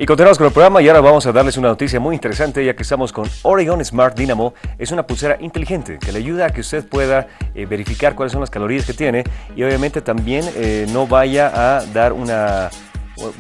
Y continuamos con el programa y ahora vamos a darles una noticia muy interesante ya que estamos con Oregon Smart Dynamo. Es una pulsera inteligente que le ayuda a que usted pueda verificar cuáles son las calorías que tiene y obviamente también no vaya a dar una...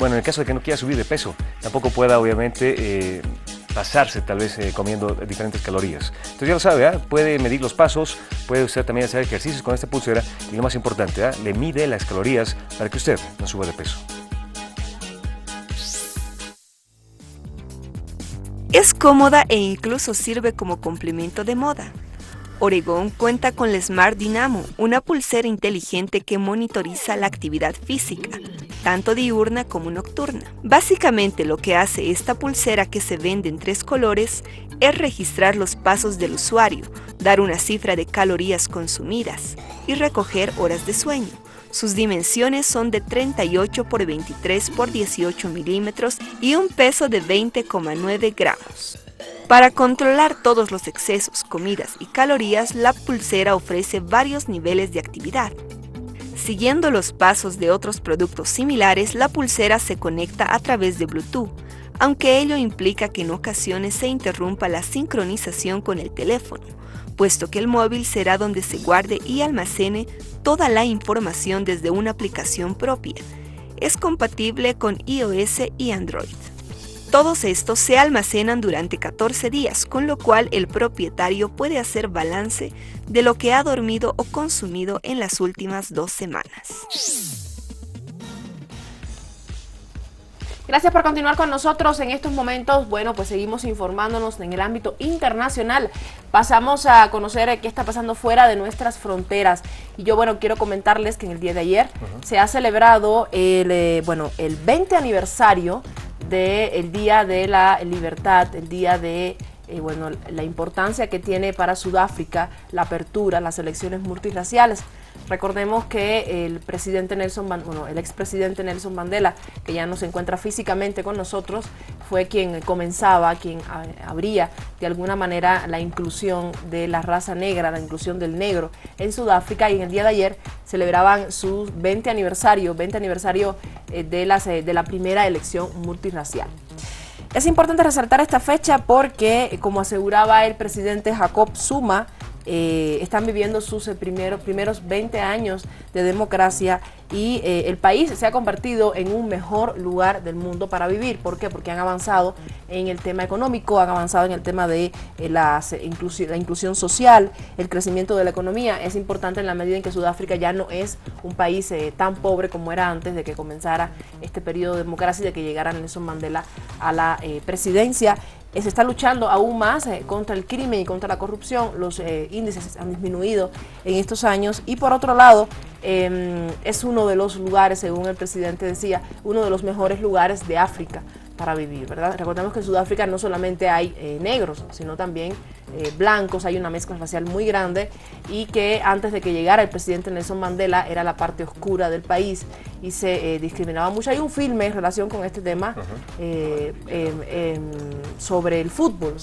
Bueno, en el caso de que no quiera subir de peso, tampoco pueda obviamente pasarse tal vez comiendo diferentes calorías. Entonces ya lo sabe, puede medir los pasos, puede usted también hacer ejercicios con esta pulsera y lo más importante, le mide las calorías para que usted no suba de peso. Es cómoda e incluso sirve como complemento de moda. Oregon cuenta con la Smart Dynamo, una pulsera inteligente que monitoriza la actividad física, tanto diurna como nocturna. Básicamente lo que hace esta pulsera, que se vende en 3 colores, es registrar los pasos del usuario, dar una cifra de calorías consumidas y recoger horas de sueño. Sus dimensiones son de 38 por 23 por 18 milímetros y un peso de 20,9 gramos. Para controlar todos los excesos, comidas y calorías, la pulsera ofrece varios niveles de actividad. Siguiendo los pasos de otros productos similares, la pulsera se conecta a través de Bluetooth, aunque ello implica que en ocasiones se interrumpa la sincronización con el teléfono, puesto que el móvil será donde se guarde y almacene toda la información desde una aplicación propia. Es compatible con iOS y Android. Todos estos se almacenan durante 14 días, con lo cual el propietario puede hacer balance de lo que ha dormido o consumido en las últimas 2 semanas. Gracias por continuar con nosotros en estos momentos. Bueno, pues seguimos informándonos en el ámbito internacional. Pasamos a conocer qué está pasando fuera de nuestras fronteras. Y yo, bueno, quiero comentarles que en el día de ayer se ha celebrado el 20 aniversario del Día de la Libertad, el día de la importancia que tiene para Sudáfrica la apertura, las elecciones multirraciales. Recordemos que el expresidente Nelson Mandela, que ya no se encuentra físicamente con nosotros, fue quien abría de alguna manera la inclusión de la raza negra, la inclusión del negro en Sudáfrica, y en el día de ayer celebraban su 20 aniversario de la primera elección multirracial. Es importante resaltar esta fecha porque, como aseguraba el presidente Jacob Zuma, están viviendo sus primeros 20 años de democracia y el país se ha convertido en un mejor lugar del mundo para vivir. ¿Por qué? Porque han avanzado en el tema económico, han avanzado en el tema de la inclusión social, el crecimiento de la economía. Es importante en la medida en que Sudáfrica ya no es un país tan pobre como era antes de que comenzara este periodo de democracia y de que llegara Nelson Mandela a la presidencia. Se está luchando aún más contra el crimen y contra la corrupción. Los índices han disminuido en estos años y, por otro lado, es uno de los lugares, según el presidente decía, uno de los mejores lugares de África para vivir, ¿verdad? Recordemos que en Sudáfrica no solamente hay negros, sino también blancos, hay una mezcla racial muy grande, y que antes de que llegara el presidente Nelson Mandela era la parte oscura del país y se discriminaba mucho. Hay un filme en relación con este tema sobre el fútbol,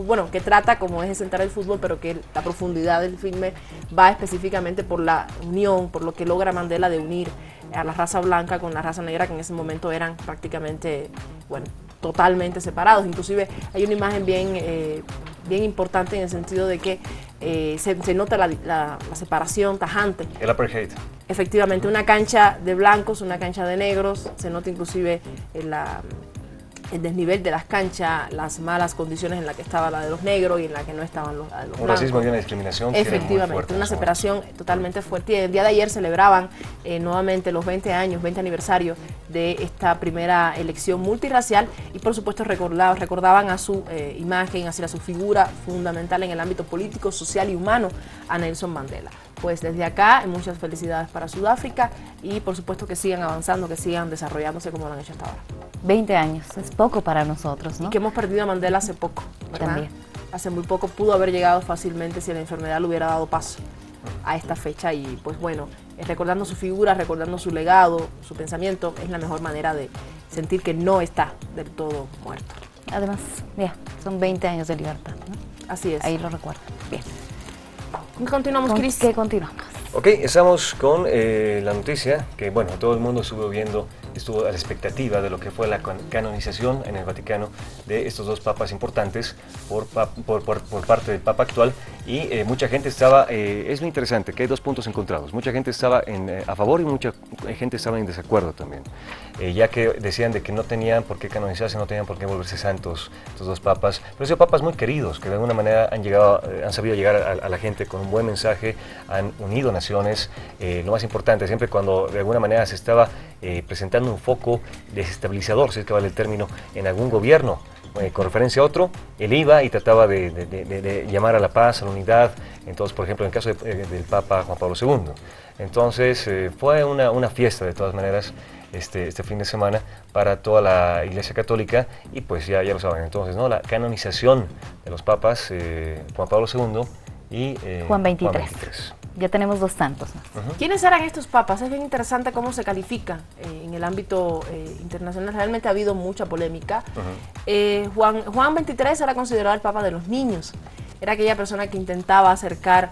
bueno, que trata como eje central el fútbol, pero que la profundidad del filme va específicamente por la unión, por lo que logra Mandela de unir a la raza blanca con la raza negra, que en ese momento eran prácticamente, totalmente separados. Inclusive hay una imagen bien importante en el sentido de que se nota la separación tajante. El apartheid. Efectivamente, una cancha de blancos, una cancha de negros, se nota inclusive el desnivel de las canchas, las malas condiciones en las que estaba la de los negros y en la que no estaban los blancos. Un racismo y una discriminación. Efectivamente, una separación totalmente fuerte. Y el día de ayer celebraban nuevamente los 20 aniversario de esta primera elección multirracial y, por supuesto, recordaban a su imagen, a su figura fundamental en el ámbito político, social y humano, a Nelson Mandela. Pues desde acá, muchas felicidades para Sudáfrica y, por supuesto, que sigan avanzando, que sigan desarrollándose como lo han hecho hasta ahora. 20 años, es poco para nosotros, ¿no? Y que hemos perdido a Mandela hace poco, ¿verdad? También. Hace muy poco. Pudo haber llegado fácilmente si la enfermedad le hubiera dado paso a esta fecha y, pues bueno, recordando su figura, recordando su legado, su pensamiento, es la mejor manera de sentir que no está del todo muerto. Además, son 20 años de libertad, ¿no? Así es. Ahí lo recuerdo. Bien. Continuamos, Cris. ¿Qué continuamos? Ok, estamos con la noticia que, todo el mundo estuvo viendo estuvo a la expectativa de lo que fue la canonización en el Vaticano de estos dos papas importantes por parte del Papa actual, y mucha gente estaba, es muy interesante que hay dos puntos encontrados, mucha gente estaba a favor y mucha gente estaba en desacuerdo también, ya que decían de que no tenían por qué canonizarse, no tenían por qué volverse santos estos dos papas, pero son papas muy queridos, que de alguna manera han sabido llegar a la gente con un buen mensaje, han unido naciones, lo más importante, siempre cuando de alguna manera se estaba presentando un foco desestabilizador, si es que vale el término, en algún gobierno, con referencia a otro, él iba y trataba de llamar a la paz, a la unidad. Entonces, por ejemplo, en el caso del Papa Juan Pablo II. Entonces, fue una fiesta de todas maneras este fin de semana para toda la Iglesia Católica, y pues ya lo saben, entonces, ¿no? La canonización de los papas Juan Pablo II y Juan XXIII. Ya tenemos dos santos, ¿no? ¿Quiénes eran estos papas? Es bien interesante cómo se califica en el ámbito internacional. Realmente ha habido mucha polémica. Juan XXIII era considerado el papa de los niños. Era aquella persona que intentaba acercar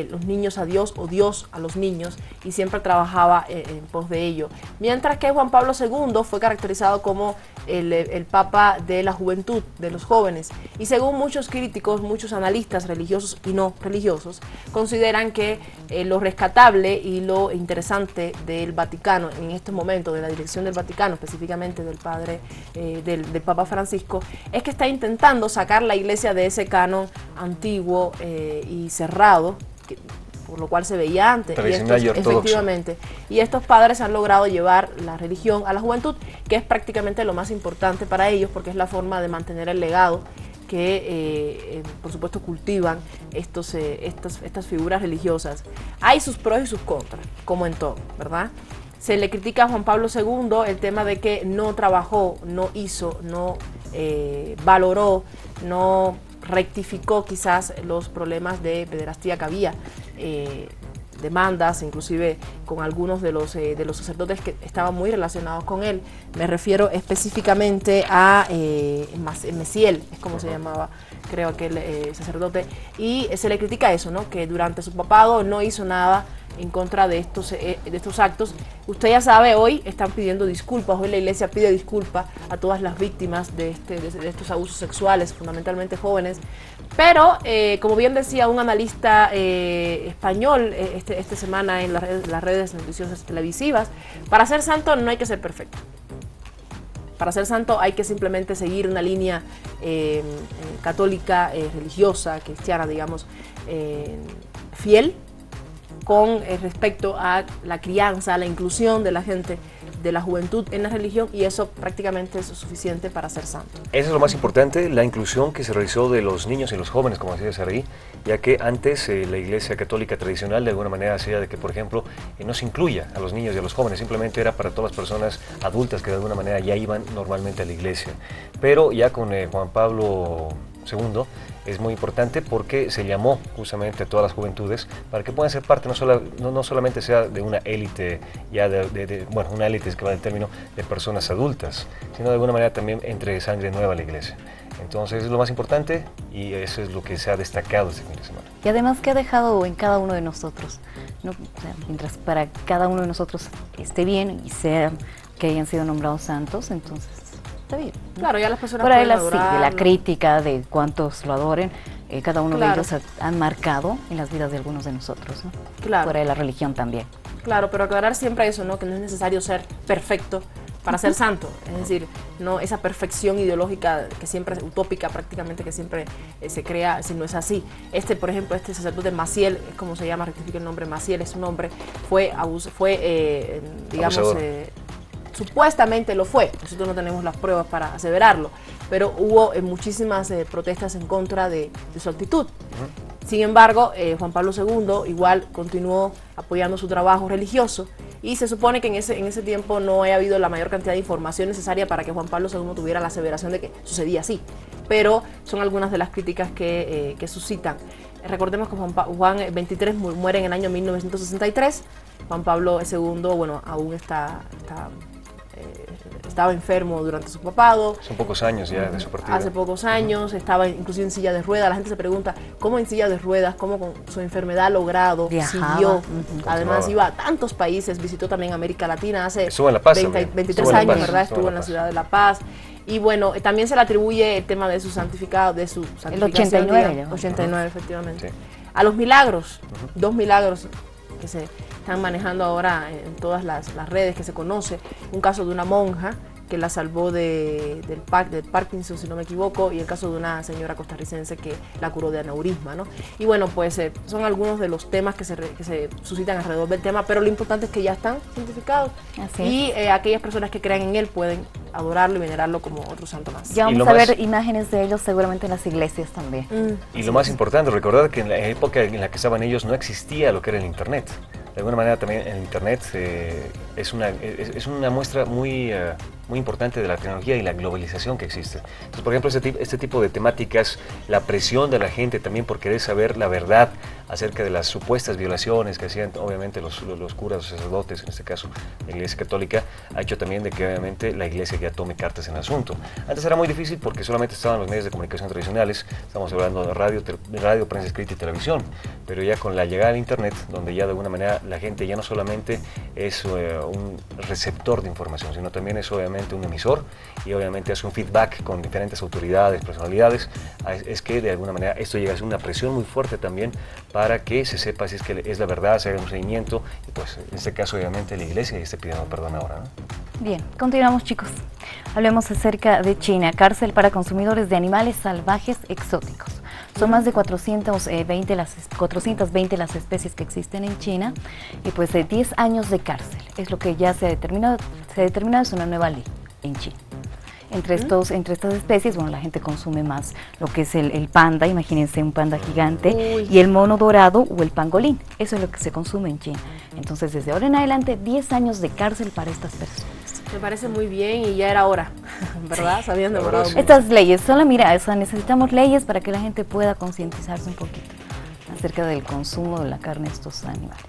los niños a Dios o Dios a los niños, y siempre trabajaba en pos de ello. Mientras que Juan Pablo II fue caracterizado como el papa de la juventud, de los jóvenes. Y según muchos críticos, muchos analistas religiosos y no religiosos, consideran que lo rescatable y lo interesante del Vaticano en este momento, de la dirección del Vaticano, específicamente del padre, del Papa Francisco, es que está intentando sacar la Iglesia de ese canon antiguo y cerrado, por lo cual se veía antes. Tradicional y ortodoxo. Efectivamente. Y estos padres han logrado llevar la religión a la juventud, que es prácticamente lo más importante para ellos, porque es la forma de mantener el legado que, por supuesto, cultivan estas figuras religiosas. Hay sus pros y sus contras, como en todo, ¿verdad? Se le critica a Juan Pablo II el tema de que no trabajó, no hizo, no valoró, no rectificó quizás los problemas de pederastía que había, demandas, inclusive con algunos de los sacerdotes que estaban muy relacionados con él. Me refiero específicamente a Messiel, es como se llamaba, creo, aquel sacerdote, y se le critica eso, ¿no? Que durante su papado no hizo nada en contra de estos actos. Usted ya sabe, hoy están pidiendo disculpas, hoy la Iglesia pide disculpas a todas las víctimas de estos abusos sexuales, fundamentalmente jóvenes, pero como bien decía un analista español esta semana en las redes noticiosas televisivas, para ser santo no hay que ser perfecto. Para ser santo hay que simplemente seguir una línea católica, religiosa, cristiana, digamos, fiel, con respecto a la crianza, a la inclusión de la gente, de la juventud en la religión, y eso prácticamente es suficiente para ser santo. Eso es lo más importante, la inclusión que se realizó de los niños y los jóvenes, como decía Saraí, ya que antes la Iglesia Católica tradicional de alguna manera hacía de que, por ejemplo, no se incluya a los niños y a los jóvenes, simplemente era para todas las personas adultas que de alguna manera ya iban normalmente a la iglesia. Pero ya con Juan Pablo II es muy importante porque se llamó justamente a todas las juventudes para que puedan ser parte, no solamente sea de una élite, ya bueno, una élite es que va del término de personas adultas, sino de alguna manera también entre sangre nueva a la iglesia. Entonces es lo más importante y eso es lo que se ha destacado este fin de semana. Y además que ha dejado en cada uno de nosotros, ¿no? O sea, mientras para cada uno de nosotros esté bien y sea que hayan sido nombrados santos, entonces está bien, ¿no? Claro, ya las personas por ahí pueden de la adorarlo. crítica de cuántos lo adoren, cada uno Claro. de ellos han marcado en las vidas de algunos de nosotros, ¿no? Claro. Por ahí la religión también. Claro, pero aclarar siempre eso, ¿no? Que no es necesario ser perfecto para ser santo. Es decir, no esa perfección ideológica que siempre es utópica prácticamente, que siempre se crea, si no es así. Por ejemplo, este sacerdote Maciel, es como se llama, rectifica el nombre, Maciel es su nombre, digamos, supuestamente lo fue. Nosotros no tenemos las pruebas para aseverarlo, pero hubo muchísimas protestas en contra de su actitud. Sin embargo, Juan Pablo II igual continuó apoyando su trabajo religioso, y se supone que en ese tiempo no ha habido la mayor cantidad de información necesaria para que Juan Pablo II tuviera la aseveración de que sucedía así. Pero son algunas de las críticas que suscitan. Recordemos que Juan XXIII muere en el año 1963. Juan Pablo II, bueno, aún está estaba enfermo durante su papado. Son pocos años ya de su partida. Hace pocos años, estaba inclusive en silla de ruedas. La gente se pregunta, ¿cómo en silla de ruedas? ¿Cómo con su enfermedad ha logrado? Viajaba. Siguió. Además iba a tantos países, visitó también América Latina hace Estuvo en La Paz 23 años, ¿verdad? Estuvo en la ciudad de La Paz. Y bueno, también se le atribuye el tema de su santificado, de su santificación. El 89. 89, efectivamente. Sí. A los milagros, 2 milagros que se están manejando ahora en todas las redes que se conoce. Un caso de una monja que la salvó del Parkinson, si no me equivoco, y el caso de una señora costarricense que la curó de aneurisma, ¿no? Y bueno, pues son algunos de los temas que se suscitan alrededor del tema, pero lo importante es que ya están santificados. Así y aquellas personas que crean en él pueden adorarlo y venerarlo como otro santo más. Ya vamos a ver imágenes de ellos seguramente en las iglesias también. Y lo más importante, recordar que en la época en la que estaban ellos no existía lo que era el Internet. De alguna manera también el Internet es una muestra muy importante de la tecnología y la globalización que existe. Entonces, por ejemplo, este tipo de temáticas, la presión de la gente también por querer saber la verdad acerca de las supuestas violaciones que hacían obviamente los curas, los sacerdotes, en este caso la Iglesia Católica, ha hecho también de que obviamente la Iglesia ya tome cartas en el asunto. Antes era muy difícil porque solamente estaban los medios de comunicación tradicionales, estamos hablando de radio, prensa escrita y televisión, pero ya con la llegada del Internet, donde ya de alguna manera la gente ya no solamente es un receptor de información, sino también es obviamente un emisor y obviamente hace un feedback con diferentes autoridades, personalidades, es que de alguna manera esto llega a ser una presión muy fuerte también para que se sepa si es que es la verdad, se haga un seguimiento y pues en este caso obviamente la Iglesia esté pidiendo perdón ahora, ¿no? Bien, continuamos chicos. Hablemos acerca de China, cárcel para consumidores de animales salvajes exóticos. Son más de 420 las especies que existen en China y pues 10 años de cárcel es lo que ya se ha determinado es una nueva ley en China. Entre estas especies, bueno, la gente consume más lo que es el panda, imagínense un panda gigante, y el mono dorado o el pangolín. Eso es lo que se consume en China. Entonces, desde ahora en adelante, 10 años de cárcel para estas personas. Me parece muy bien y ya era hora, ¿verdad? Se habían demorado mucho. Estas leyes, necesitamos leyes para que la gente pueda concientizarse un poquito acerca del consumo de la carne de estos animales.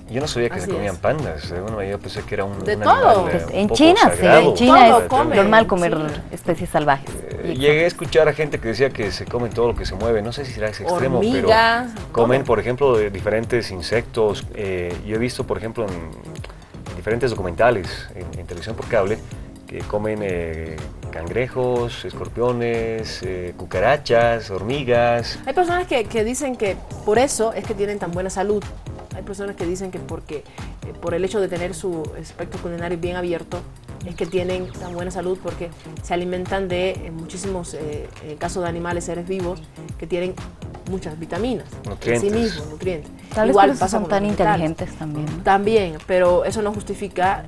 Yo no sabía que Así se comían es. pandas, de alguna manera yo pensé que era un De un todo. animal, En un poco China, sí, sagrado. en China Todo es comen, normal comer sí. especies salvajes. y Llegué a escuchar a gente que decía que se comen todo lo que se mueve, no sé si será ese extremo, Hormigas, pero comen, todo. por ejemplo, de diferentes insectos. Yo he visto, por ejemplo, en diferentes documentales en televisión por cable, que comen cangrejos, escorpiones, cucarachas, hormigas. Hay personas que dicen que por eso es que tienen tan buena salud. Hay personas que dicen que porque por el hecho de tener su espectro culinario bien abierto es que tienen tan buena salud porque se alimentan de muchísimos, en el caso de animales, seres vivos que tienen muchas vitaminas Nutrientes. en sí mismos, nutrientes. Tal vez Igual por eso pasa son con tan los vegetales. inteligentes también, ¿no? También, pero eso no justifica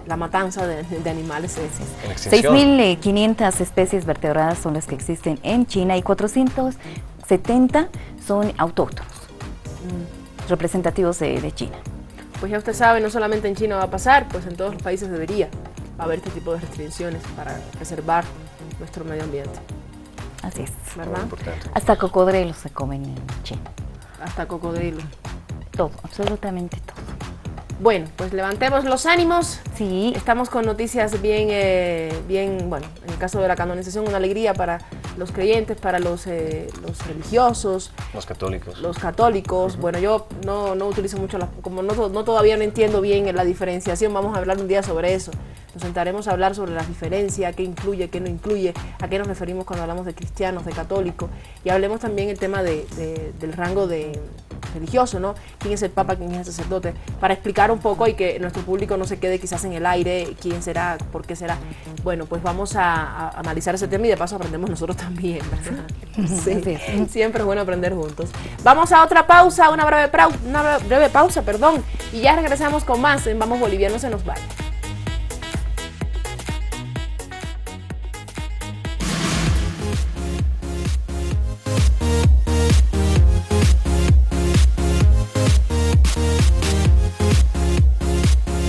la matanza de animales. En extinción. 6.500 especies vertebradas son las que existen en China y 470 son autóctonos, representativos de China. Pues ya usted sabe, no solamente en China va a pasar, pues en todos los países debería haber este tipo de restricciones para preservar nuestro medio ambiente, Así es. Muy ¿verdad? importante. Hasta cocodrilos se comen en China. Hasta cocodrilo. Todo, absolutamente todo. Bueno, pues levantemos los ánimos. Sí, Estamos con noticias bien, bueno, en el caso de la canonización, una alegría para los creyentes, para los religiosos, Los católicos. los católicos. Bueno, yo no utilizo mucho, como no todavía no entiendo bien la diferenciación, vamos a hablar un día sobre eso. Nos sentaremos a hablar sobre las diferencias, qué incluye, qué no incluye, a qué nos referimos cuando hablamos de cristianos, de católicos, y hablemos también el tema del rango de religioso, ¿no? ¿Quién es el papa, quién es el sacerdote? Para explicar un poco y que nuestro público no se quede quizás en el aire, quién será, por qué será. Bueno, pues vamos a analizar ese tema y de paso aprendemos nosotros también, ¿verdad? Sí, Así es. siempre es bueno aprender juntos. Vamos a otra pausa, una breve pausa, y ya regresamos con más en Vamos Bolivia, no se nos vaya.